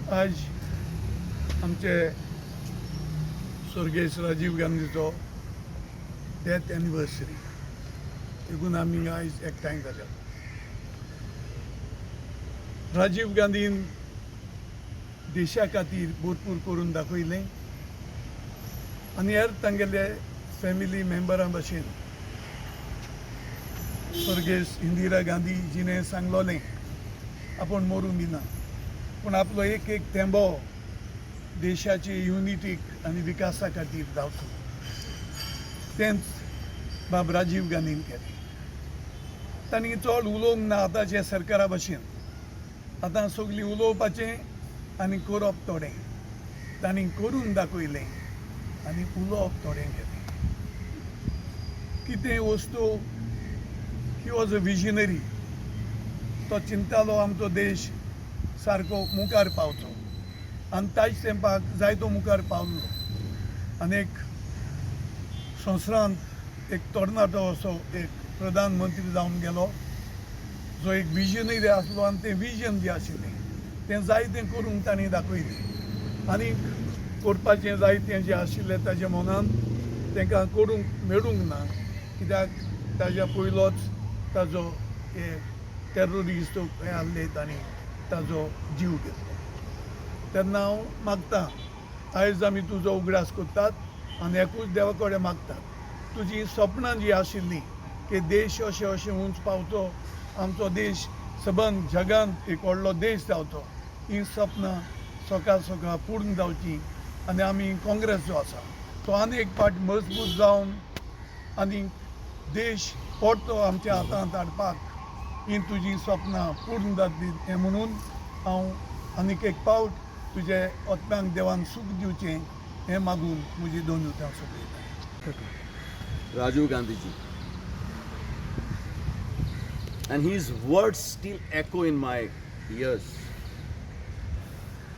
आज आमचे स्वर्गेश Rajiv गांधीचो death anniversary देखून आमी आयज एकठांय जाल्या. राजीव गांधीन देशा खातीर भरपूर करून दाखयलें आनी हेर तांगेले फॅमिली मेंबरां भशेन स्वर्गेश इंदिरा गांधी जिणें सांगलोलें आपूण मरूं दिना पूण आपलो एक एक थेंबो देशाची युनिटीक आनी विकासा खातीर धांवचो. तेंच बाब राजीव गांधीन केलें. तांणी चड उलोवंक ना आतांचे सरकारा भशेन. आतां सगलीं उलोवपाचें आनी करप थोडें. तांणी करून दाखयलें आनी उलोवप थोडें केलें. कितें वस्तू ही वॉज अ विजनरी. तो चिंतालो आमचो देश सारको मुखार पावचो आनी ताचे तेंपाक जायतो मुखार पावलो. आनी एक संवसारांत एक तरणाटो असो एक प्रधानमंत्री जावन गेलो जो एक विजनरी आसलो आनी तें विजन जें आशिल्लें तें जायतें करून ताणें दाखयलें. आनी करपाचें जायतें जें आशिल्लें ताच्या मनान तांकां करूंक मेळूंक ना कित्याक ताच्या पयलोच ताजो टेररिस्ट हें आसले तांणी ताजो जीव घेतलो. तेन्ना हांव मागतां आयज आमी तुजो उगडास करतात आनी एकूच देवा कडेन मागतात तुजी सपनां जीं आशिल्लीं की देश अशें अशें उंच पावचो, आमचो देश सबंद जगांत एक व्हडलो देश जावचो, हीं सपनां सकाळ पूर्ण जावचीं आनी आमी काँग्रेस जो आसा तो आनी एक पाट मजबूत जावन आनी देश परतो आमच्या हातांत हाडपाक हीं तुजीं सपनां पूर्ण जातलीं हें म्हणून हांव आनीक एक पावट तुजे आत्म्यांक देवान सूख दिवचें हें मागून म्हजीं दोन उतरां सोंपयतां. Rajiv Gandhi ji. And his words still echo in my ears.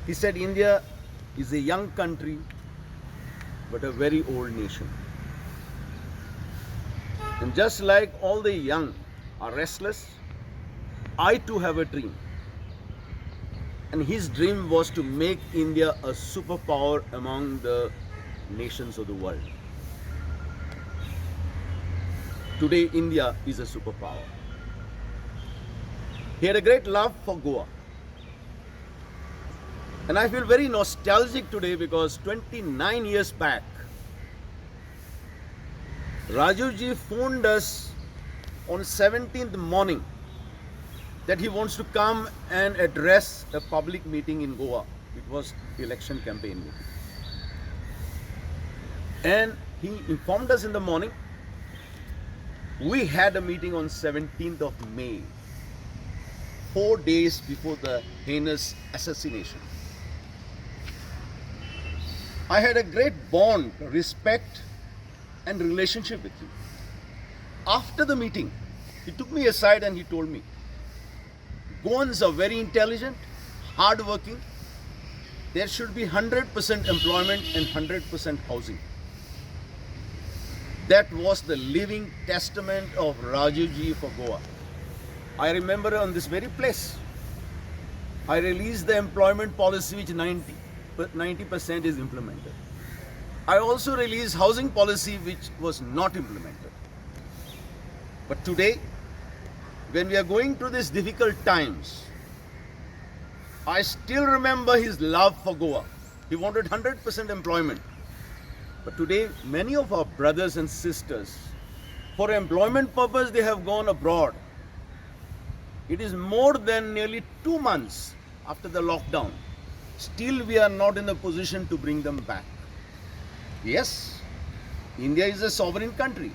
He said India is a young country but a very old nation. And just like all the young are restless, I too have a dream. And his dream was to make India a superpower among the nations of the world. Today, India is a superpower. He had a great love for Goa. And I feel very nostalgic today because 29 years back, Rajiv ji phoned us on 17th morning that he wants to come and address a public meeting in Goa. It was election campaign meeting. And he informed us in the morning. We had a meeting on 17th of May, 4 days before the heinous assassination. I had a great bond, respect and relationship with him. After the meeting, he took me aside and he told me, Goans are very intelligent, hard-working. There should be 100% employment and 100% housing. That was the living testament of Rajiv ji for Goa. I remember on this very place, I released the employment policy which 90% is implemented. I also released housing policy which was not implemented. But today, when we are going through these difficult times, I still remember his love for Goa. He wanted 100% employment. But today, many of our brothers and sisters, for employment purpose, they have gone abroad. It is more than nearly 2 months after the lockdown. Still, we are not in a position to bring them back. Yes, India is a sovereign country.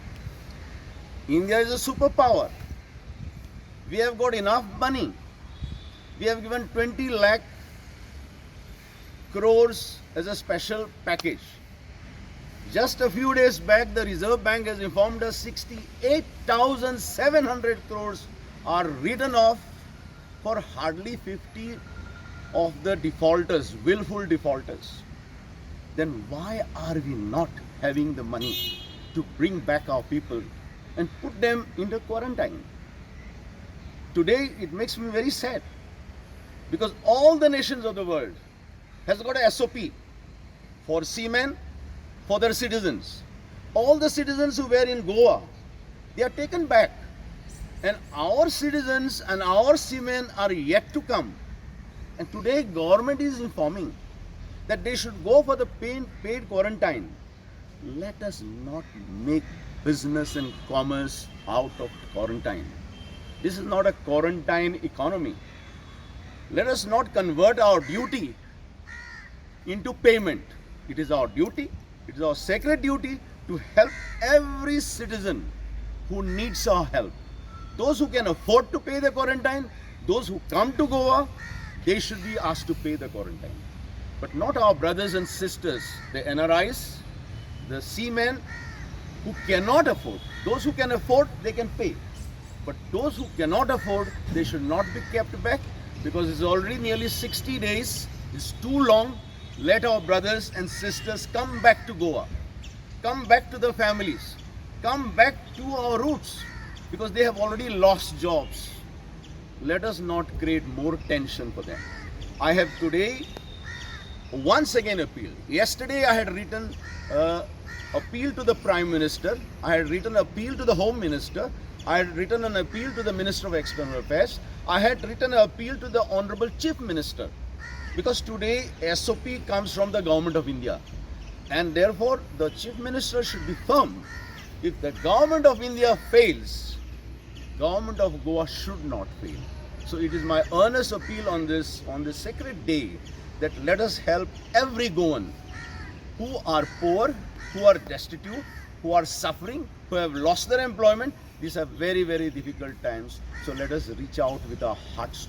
India is a superpower. We have got enough money. We have given 20 lakh crores as a special package. Just a few days back, the Reserve Bank has informed us 68,700 crores are written off for hardly 50 of the defaulters, willful defaulters. Then why are we not having the money to bring back our people and put them into quarantine? Today, it makes me very sad because all the nations of the world has got a SOP for seamen, for their citizens. All the citizens who were in Goa, they are taken back. And our citizens and our seamen are yet to come. And today government is informing that they should go for the paid quarantine. Let us not make business and commerce out of quarantine. This is not a quarantine economy. Let us not convert our duty into payment. It is our duty, it is our sacred duty to help every citizen who needs our help. Those who can afford to pay the quarantine, those who come to Goa, they should be asked to pay the quarantine. But not our brothers and sisters, the NRIs, the seamen who cannot afford. Those who can afford, they can pay. But those who cannot afford, they should not be kept back, because it's already nearly 60 days. It's too long. Let our brothers and sisters come back to Goa. Come back to their families. Come back to our roots, because they have already lost jobs. Let us not create more tension for them. I have today once again appealed. Yesterday I had written appeal to the Prime Minister. I had written appeal to the Home Minister. I had written an appeal to the Minister of External Affairs. I had written an appeal to the Honorable Chief Minister. Because today SOP comes from the Government of India. And therefore the Chief Minister should be firm. If the Government of India fails, Government of Goa should not fail. So it is my earnest appeal on this sacred day, that let us help every Goan who are poor, who are destitute, who are suffering, who have lost their employment. These are very, very difficult times. So let us reach out with our hearts